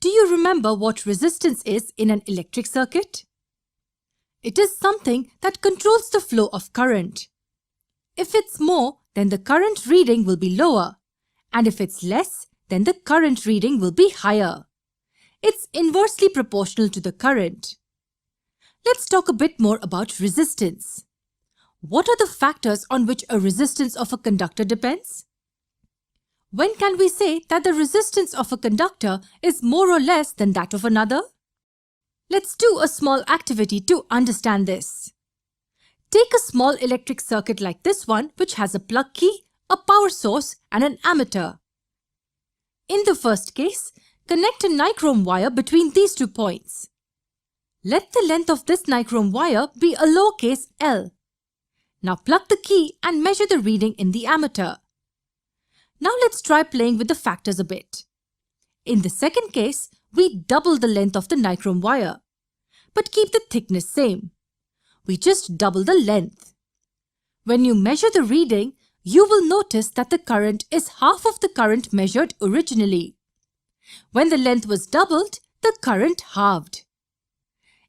Do you remember what resistance is in an electric circuit? It is something that controls the flow of current. If it's more, then the current reading will be lower, and if it's less, then the current reading will be higher. It's inversely proportional to the current. Let's talk a bit more about resistance. What are the factors on which a resistance of a conductor depends? When can we say that the resistance of a conductor is more or less than that of another? Let's do a small activity to understand this. Take a small electric circuit like this one, which has a plug key, a power source and an ammeter. In the first case, connect a nichrome wire between these 2 points. Let the length of this nichrome wire be a lowercase l. Now plug the key and measure the reading in the ammeter. Now let's try playing with the factors a bit. In the second case, we double the length of the nichrome wire, but keep the thickness same. We just double the length. When you measure the reading, you will notice that the current is half of the current measured originally. When the length was doubled, the current halved.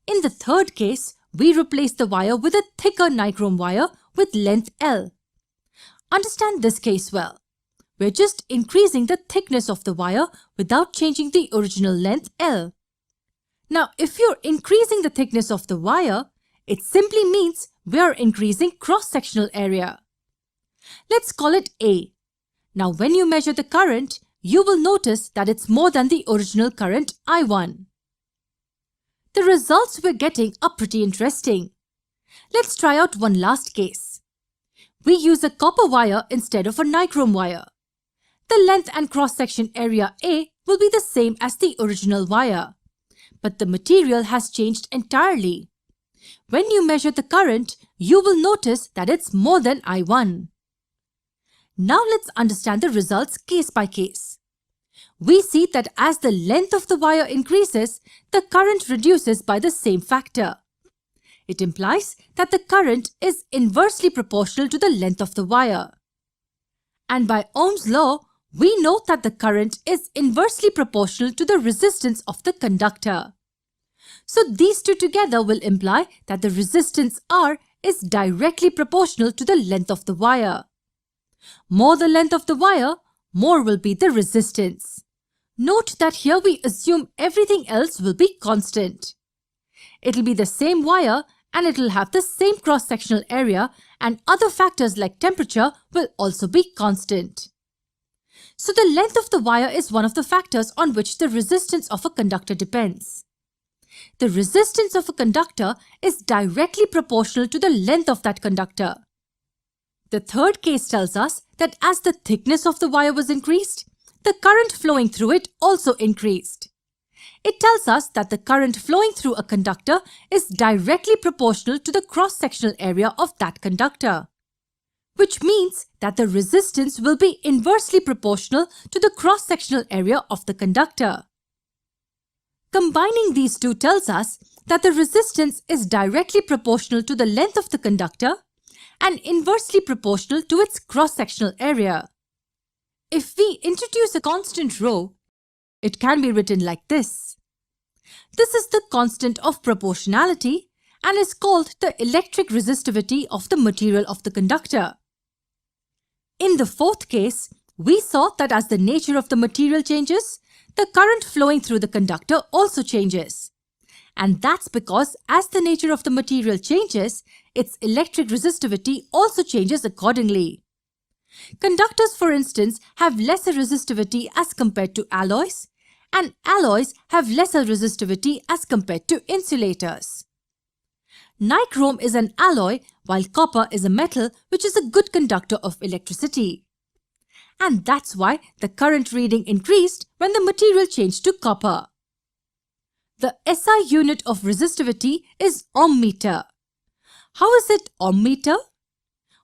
In the third case, we replace the wire with a thicker nichrome wire with length L. Understand this case well. We're just increasing the thickness of the wire without changing the original length L. Now, if you're increasing the thickness of the wire, it simply means we are increasing cross-sectional area. Let's call it A. Now, when you measure the current, you will notice that it's more than the original current I1. The results we're getting are pretty interesting. Let's try out one last case. We use a copper wire instead of a nichrome wire. The length and cross-section area A will be the same as the original wire, but the material has changed entirely. When you measure the current, you will notice that it's more than I1. Now let's understand the results case by case. We see that as the length of the wire increases, the current reduces by the same factor. It implies that the current is inversely proportional to the length of the wire. And by Ohm's law, we know that the current is inversely proportional to the resistance of the conductor. So these two together will imply that the resistance R is directly proportional to the length of the wire. More the length of the wire, more will be the resistance. Note that here we assume everything else will be constant. It'll be the same wire and it'll have the same cross-sectional area, and other factors like temperature will also be constant. So the length of the wire is one of the factors on which the resistance of a conductor depends. The resistance of a conductor is directly proportional to the length of that conductor. The third case tells us that as the thickness of the wire was increased, the current flowing through it also increased. It tells us that the current flowing through a conductor is directly proportional to the cross-sectional area of that conductor, which means that the resistance will be inversely proportional to the cross-sectional area of the conductor. Combining these two tells us that the resistance is directly proportional to the length of the conductor and inversely proportional to its cross-sectional area. If we introduce a constant ρ, it can be written like this. This is the constant of proportionality and is called the electric resistivity of the material of the conductor. In the fourth case, we saw that as the nature of the material changes, the current flowing through the conductor also changes. And that's because as the nature of the material changes, its electric resistivity also changes accordingly. Conductors, for instance, have lesser resistivity as compared to alloys, and alloys have lesser resistivity as compared to insulators. Nichrome is an alloy, while copper is a metal which is a good conductor of electricity. And that's why the current reading increased when the material changed to copper. The SI unit of resistivity is ohm meter. How is it ohm meter?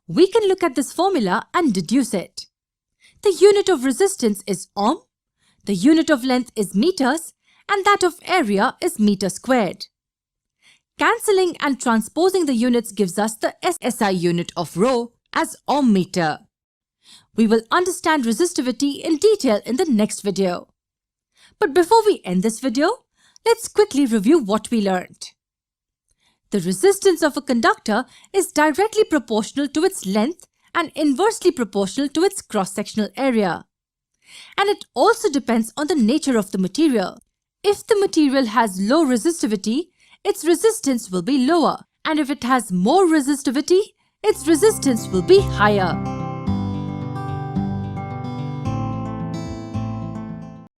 We can look at this formula and deduce it. The unit of resistance is ohm, the unit of length is meters, and that of area is meter squared. Cancelling and transposing the units gives us the SI unit of ρ as ohm meter. We will understand resistivity in detail in the next video. But before we end this video, let's quickly review what we learned. The resistance of a conductor is directly proportional to its length and inversely proportional to its cross-sectional area. And it also depends on the nature of the material. If the material has low resistivity, its resistance will be lower, and if it has more resistivity, its resistance will be higher.